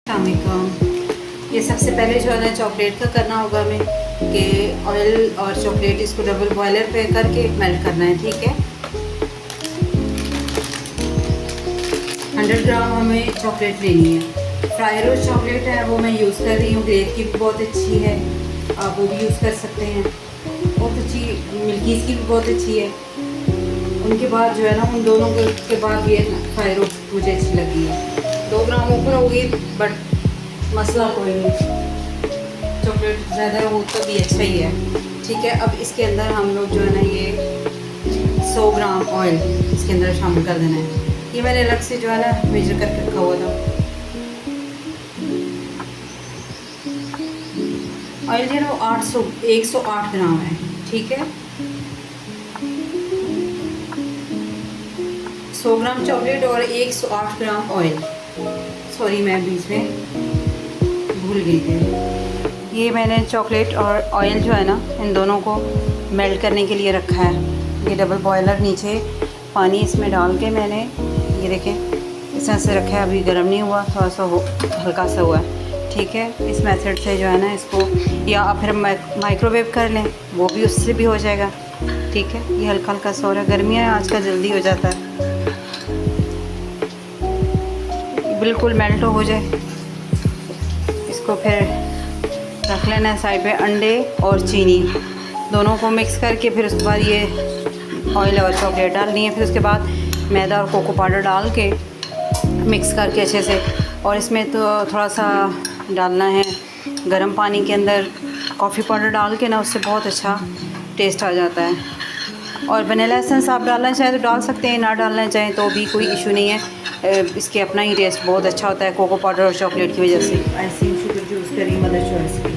अस्सलामुअलैकुम। ये सबसे पहले जो है ना चॉकलेट का करना होगा हमें कि ऑयल और चॉकलेट इसको डबल बॉयलर पे करके मेल्ट करना है। ठीक है, 100 ग्राम हमें चॉकलेट लेनी है। फ्राई रोज चॉकलेट है वो मैं यूज़ कर रही हूँ, ग्रेड की भी बहुत अच्छी है, आप वो भी यूज़ कर सकते हैं, बहुत अच्छी। मिल्कीज़ की भी बहुत अच्छी है। उनके बाद जो है ना उन दोनों के बाद ये फ्राई रोज मुझे अच्छी लगी है। 2 ग्राम ऊपर होगी बट मसला कोई नहीं, चॉकलेट ज़्यादा हो तो भी अच्छा ही है। ठीक है, अब इसके अंदर हम लोग जो है ना ये 100 ग्राम ऑयल इसके अंदर शामिल कर देना है। ये मैंने अलग से जो है ना मेजर करके रखा हुआ था। ऑयल जो है ना वो 108 ग्राम है। ठीक है, 100 ग्राम चॉकलेट और 108 ग्राम ऑयल। सॉरी मैं बीच में भूल गई थी। ये मैंने चॉकलेट और ऑयल जो है ना इन दोनों को मेल्ट करने के लिए रखा है। ये डबल बॉयलर नीचे पानी इसमें डाल के मैंने ये देखें इस तरह से रखा है। अभी गर्म नहीं हुआ, थोड़ा सा हल्का सा हुआ है। ठीक है, इस मेथड से जो है ना इसको, या आप फिर माइक्रोवेव कर लें, वो भी उससे भी हो जाएगा। ठीक है, ये हल्का हल्का सा हो रहा है, गर्मियाँ आजकल जल्दी हो जाता है। बिल्कुल मेल्ट हो जाए, इसको फिर रख लेना है साइड पे। अंडे और चीनी दोनों को मिक्स करके फिर उसके बाद ये ऑयल और चॉकलेट डालनी है। फिर उसके बाद मैदा और कोको पाउडर डाल के मिक्स करके अच्छे से, और इसमें तो थोड़ा सा डालना है गर्म पानी के अंदर कॉफ़ी पाउडर डाल के ना, उससे बहुत अच्छा टेस्ट आ जाता है। और वनीला एसेंस आप डालना चाहें तो डाल सकते हैं, ना डालना चाहें तो भी कोई इशू नहीं है। इसके अपना ही टेस्ट बहुत अच्छा होता है कोको पाउडर और चॉकलेट की वजह से। आइसिंग शुगर यूज़ करिए मदर चॉइस की,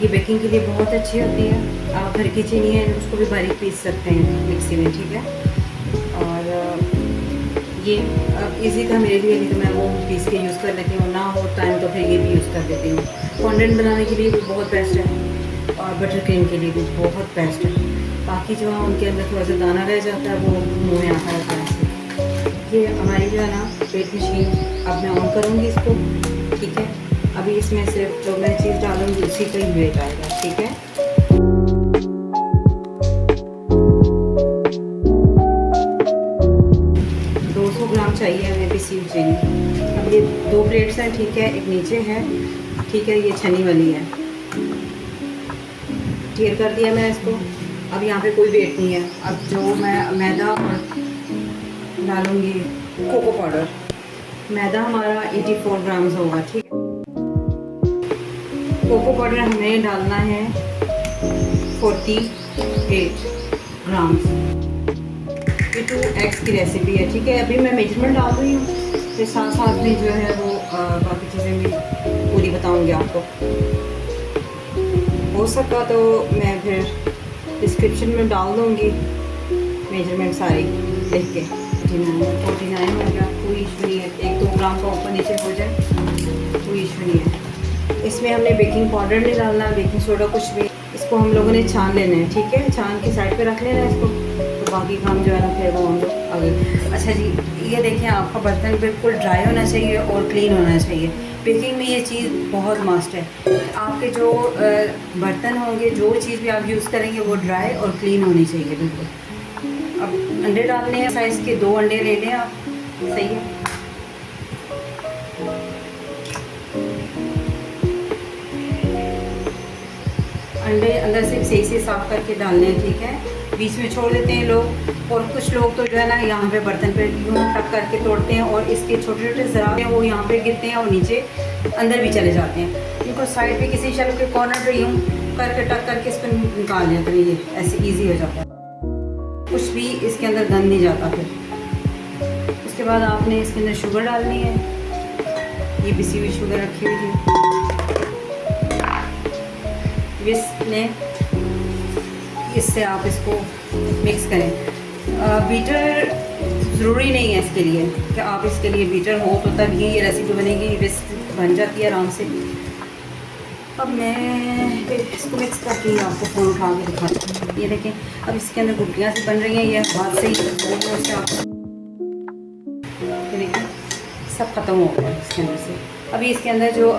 ये बेकिंग के लिए बहुत अच्छी होती है। आप घर की चीनी है उसको भी बारीक पीस सकते हैं मिक्सी में। ठीक है, और ये अब इजी था मेरे लिए, नहीं तो मैं वो पीस के यूज़ कर लेती हूँ, ना हो टाइम तो फिर ये भी यूज़ कर देती हूँ। फॉन्डेंट बनाने के लिए भी बहुत बेस्ट है और बटर क्रीम के लिए भी बहुत बेस्ट है। बाकी जो है उनके अंदर थोड़ा सा दाना रह जाता है, वो मुँह में आता है ऐसे। ये हमारी जो है ना वेट मशीन, अब मैं ऑन करूँगी इसको। ठीक है, अभी इसमें सिर्फ जो मैं चीज़ डालूँगी उसी का ही वेट आएगा। ठीक है, 200 ग्राम चाहिए हमें पिसी हुई चीनी। अब ये 2 प्लेट्स हैं। ठीक है, एक नीचे है। ठीक है, ये छनी वाली है, क्लियर कर दिया मैं इसको। अब यहाँ पे कोई वेट नहीं है। अब जो मैं मैदा और डालूँगी कोको पाउडर, मैदा हमारा 84 ग्राम्स होगा। ठीक है, कोको पाउडर हमें डालना है 48 ग्राम्स। ये 2 एग्स की रेसिपी है। ठीक है, अभी मैं मेजरमेंट डाल रही हूँ, फिर साथ साथ में जो है वो बाकी चीज़ें भी पूरी बताऊँगी आपको। हो सका तो मैं फिर डिस्क्रिप्शन में डाल दूँगी मेजरमेंट सारी लिख के। 49 हो गया, कोई इशू नहीं है। 1-2 ग्राम का ऊपर नीचे हो जाए कोई इशू नहीं है। इसमें हमने बेकिंग पाउडर नहीं डालना, बेकिंग सोडा कुछ भी। इसको हम लोगों ने छान लेना है। ठीक है, छान के साइड पे रख लेना है इसको, तो बाकी काम जो है ना फिर वो हम लोग आगे। अच्छा जी, ये देखें आपका बर्तन बिल्कुल ड्राई होना चाहिए और क्लीन होना चाहिए। बेकिंग में ये चीज़ बहुत मस्ट है। आपके जो बर्तन होंगे, जो चीज़ भी आप यूज़ करेंगे वो ड्राई और क्लीन होनी चाहिए बिल्कुल। अब अंडे डालने हैं, साइज़ के 2 अंडे ले लें आप। सही है, अंडे अंदर से सही से साफ करके डालने हैं। ठीक है, बीच में छोड़ देते हैं लोग, और कुछ लोग तो जो है ना यहाँ पे बर्तन पे यूँ टक करके तोड़ते हैं और इसके छोटे छोटे ज़राए वो यहाँ पे गिरते हैं और नीचे अंदर भी चले जाते हैं। इनको साइड पे किसी शेल्फ के कॉर्नर पे यूँ करके टक करके इसको निकाल लेते हैं। ये ऐसे ईजी हो जाता है, कुछ भी इसके अंदर गंद नहीं जाता। फिर उसके बाद आपने इसके अंदर शुगर डालनी है। ये पिसी हुई शुगर रखी हुई थी, इससे आप इसको मिक्स करें। बीटर ज़रूरी नहीं है इसके लिए कि आप इसके लिए बीटर हो तो तब ये रेसिपी बनेगी, विस्क बन जाती है आराम से। अब मैं फिर इसको मिक्स करके आपको फ़ोन उठा के दिखाती हूँ। ये देखें, अब इसके अंदर गुटलियाँ सी बन रही हैं, ये बात सही। सब ख़त्म हो गया इसके अंदर से। अभी इसके अंदर जो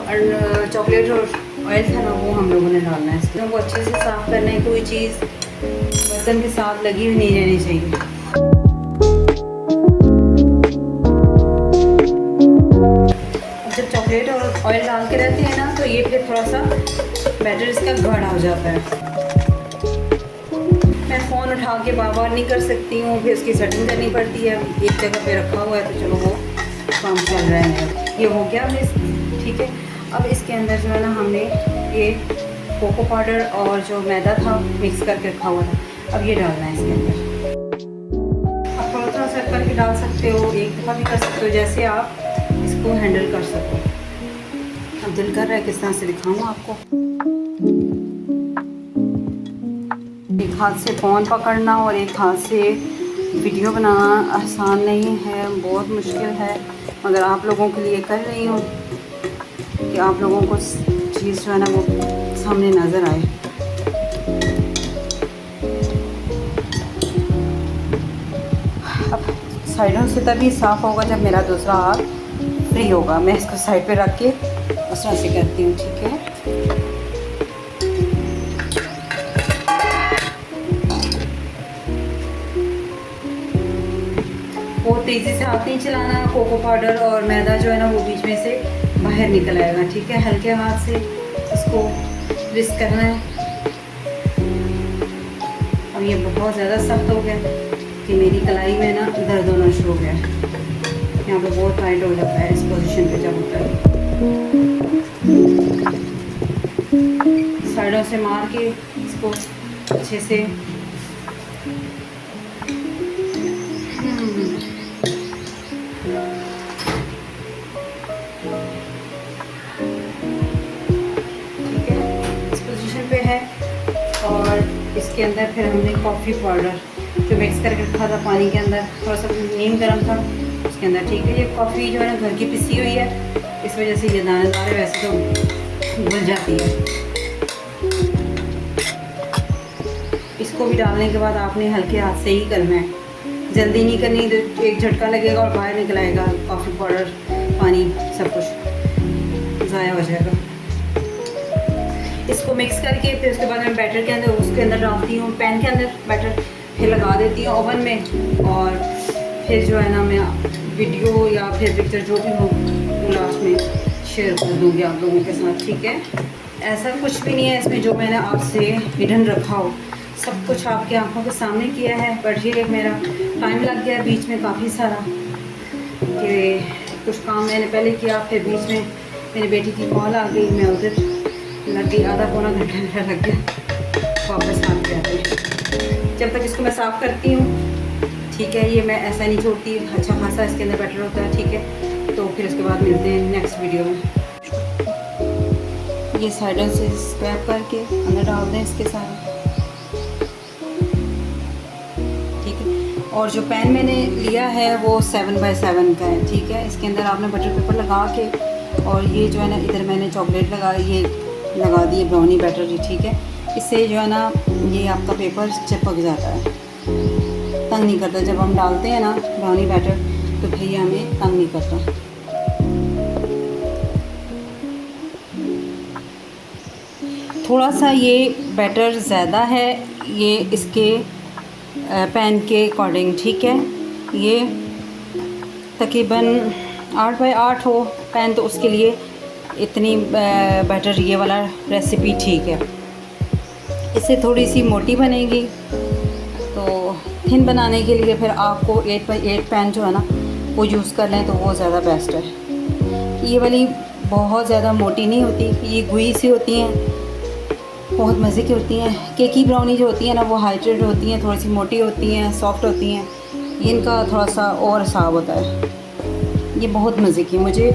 चॉकलेट और ऑयल था ना वो हम लोगों ने डालना है। इसके वो अच्छे से साफ़ करना है, कोई चीज़ बर्तन के साथ लगी हुई नहीं रहनी चाहिए। जब चॉकलेट और ऑयल डाल के रहते हैं ना तो ये फिर थोड़ा सा बैटर इसका गाढ़ा हो जाता है। मैं फ़ोन उठा के बार बार नहीं कर सकती हूँ, फिर उसकी सेटिंग करनी पड़ती है। एक जगह पे रखा हुआ है तो चलो वो काम चल रहा है। ये हो गया हमने, ठीक है। अब इसके अंदर जो है ना हमने ये कोको पाउडर और जो मैदा था मिक्स करके रखा हुआ था, अब ये डालना है इसके अंदर। आप थोड़ा थोड़ा सा करके डाल सकते हो, एक दफ़ा भी कर सकते हो, जैसे आप इसको हैंडल कर सको। अब दिल कर रहा है किस तरह से दिखाऊँ आपको। एक हाथ से फ़ोन पकड़ना और एक हाथ से वीडियो बनाना आसान नहीं है, बहुत मुश्किल है, मगर आप लोगों के लिए कर रही हूँ कि आप लोगों को चीज़ जो है ना वो सामने नज़र आए। अब साइडों से तभी साफ़ होगा जब मेरा दूसरा हाथ फ्री होगा। मैं इसको साइड पे रख के उस तरह से करती हूँ, ठीक है। बहुत तेज़ी से हाथ नहीं चलाना, कोको पाउडर और मैदा जो है ना वो बीच में से बाहर निकल आएगा, ठीक है। हल्के हाथ से इसको ट्विस्ट करना है। अब ये बहुत ज़्यादा सख्त हो गया कि मेरी कलाई में ना दर्द होना शुरू हो गया। यहाँ पे बहुत टाइट हो जाता है इस पोजीशन पे जब होता है। साइडों से मार के इसको अच्छे से पे है। और इसके अंदर फिर हमने कॉफ़ी पाउडर जो मिक्स करके रखा था पानी के अंदर, थोड़ा सा नीम गर्म था उसके अंदर, ठीक है। ये कॉफ़ी जो है ना घर की पिसी हुई है, इस वजह से ये दानेदार है, वैसे तो घुल जाती है। इसको भी डालने के बाद आपने हल्के हाथ से ही करना है, जल्दी नहीं करनी, तो एक झटका लगेगा और बाहर निकल आएगा कॉफ़ी पाउडर, पानी, सब कुछ ज़ाया हो जाएगा। इसको मिक्स करके फिर उसके बाद मैं बैटर के अंदर उसके अंदर डालती हूँ, पैन के अंदर बैटर फिर लगा देती हूँ ओवन में। और फिर जो है ना मैं वीडियो या फिर पिक्चर जो भी हो वो लास्ट में शेयर कर दूँगी आप लोगों के साथ, ठीक है। ऐसा कुछ भी नहीं है इसमें जो मैंने आपसे हिडन रखा हो, सब कुछ आपकी आंखों के सामने किया है। बट ये मेरा टाइम लग गया बीच में काफ़ी सारा, कि कुछ काम मैंने पहले किया, फिर बीच में मेरी बेटी की कॉल आ गई, मैं उधर लग गई, आधा पौना घंटा मेरा लग गया वापस आ के आते। जब तक इसको मैं साफ़ करती हूँ, ठीक है, ये मैं ऐसा नहीं छोड़ती, अच्छा खासा इसके अंदर बैटर होता है, ठीक है। तो फिर उसके बाद मिलते हैं नेक्स्ट वीडियो में। ये साइडों से स्क्रैप करके अंदर डाल दें इसके साथ, ठीक है। और जो पैन मैंने लिया है वो 7x7 का है, ठीक है। इसके अंदर आपने बटर पेपर लगा के, और ये जो है ना इधर मैंने चॉकलेट ये लगा दी है ब्राउनी बैटर, ठीक है। इससे जो है ना ये आपका पेपर चिपक जाता है, तंग नहीं करता। जब हम डालते हैं ना ब्राउनी बैटर तो फिर ये हमें तंग नहीं करता। थोड़ा सा ये बैटर ज़्यादा है ये इसके पैन के अकॉर्डिंग, ठीक है। ये तकरीबन 8x8 हो पैन, तो उसके लिए इतनी बैटर ये वाला रेसिपी ठीक है। इससे थोड़ी सी मोटी बनेगी, तो थिन बनाने के लिए फिर आपको 8x8 पैन जो है ना वो यूज़ कर लें तो वो ज़्यादा बेस्ट है। ये वाली बहुत ज़्यादा मोटी नहीं होती, ये गुई सी होती हैं, बहुत मज़े की होती हैं। केकी ब्राउनी जो होती है ना वो हाइड्रेट होती हैं, थोड़ी सी मोटी होती हैं, सॉफ्ट होती हैं। ये इनका थोड़ा सा और हिसाब होता है। ये बहुत मज़े की, मुझे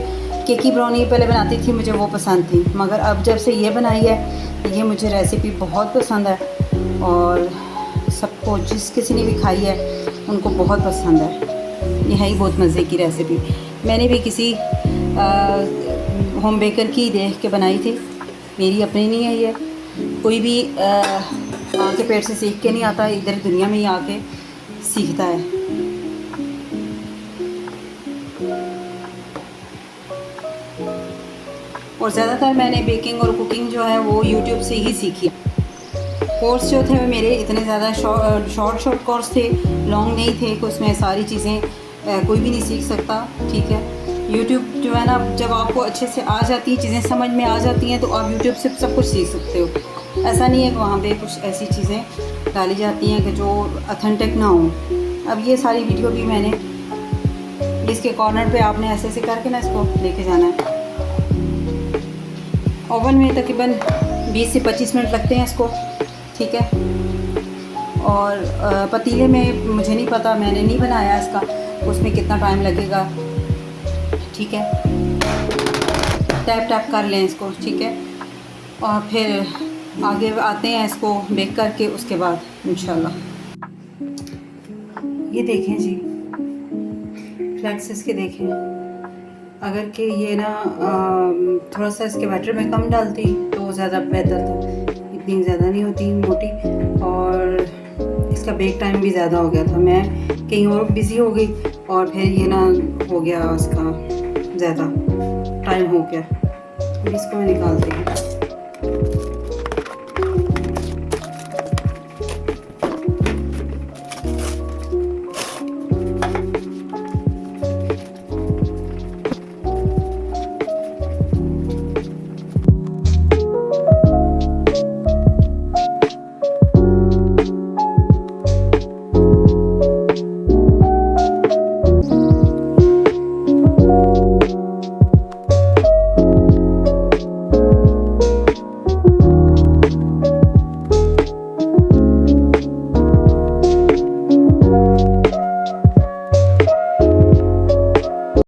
केकी ब्राउनी पहले बनाती थी, मुझे वो पसंद थी, मगर अब जब से ये बनाई है ये मुझे रेसिपी बहुत पसंद है, और सबको जिस किसी ने भी खाई है उनको बहुत पसंद है। ये है ही बहुत मज़े की रेसिपी। मैंने भी किसी होम बेकर की देख के बनाई थी, मेरी अपनी नहीं है ये। कोई भी आके पेट से सीख के नहीं आता, इधर दुनिया में ही आके सीखता है। और ज़्यादातर मैंने बेकिंग और कुकिंग जो है वो यूट्यूब से ही सीखी। कोर्स जो थे मेरे इतने ज़्यादा शॉर्ट कोर्स थे, लॉन्ग नहीं थे कि उसमें सारी चीज़ें कोई भी नहीं सीख सकता। ठीक है, यूट्यूब जो है ना, जब आपको अच्छे से आ जाती हैं चीज़ें, समझ में आ जाती हैं, तो आप यूट्यूब से सब कुछ सीख सकते हो। ऐसा नहीं है कि वहाँ पे कुछ ऐसी चीज़ें डाली जाती हैं कि जो ऑथेंटिक ना हो। अब ये सारी वीडियो भी मैंने, इसके कॉर्नर पे आपने ऐसे ऐसे करके ना इसको लेके जाना है। ओवन में तकरीबन 20 से 25 मिनट लगते हैं इसको। ठीक है, और पतीले में मुझे नहीं पता, मैंने नहीं बनाया इसका, उसमें कितना टाइम लगेगा। ठीक है, टैप टैप कर लें इसको। ठीक है, और फिर आगे आते हैं इसको बेक करके उसके बाद इंशाल्लाह। ये देखें जी, फ्लैक्स इसके देखें, अगर कि ये ना थोड़ा सा इसके बैटर में कम डालती तो ज़्यादा बेहतर था। इतनी ज़्यादा नहीं होती मोटी, और इसका बेक टाइम भी ज़्यादा हो गया था। मैं कहीं और बिज़ी हो गई और फिर ये ना हो गया, उसका ज़्यादा टाइम हो गया। अब इसको मैं निकालती हूँ।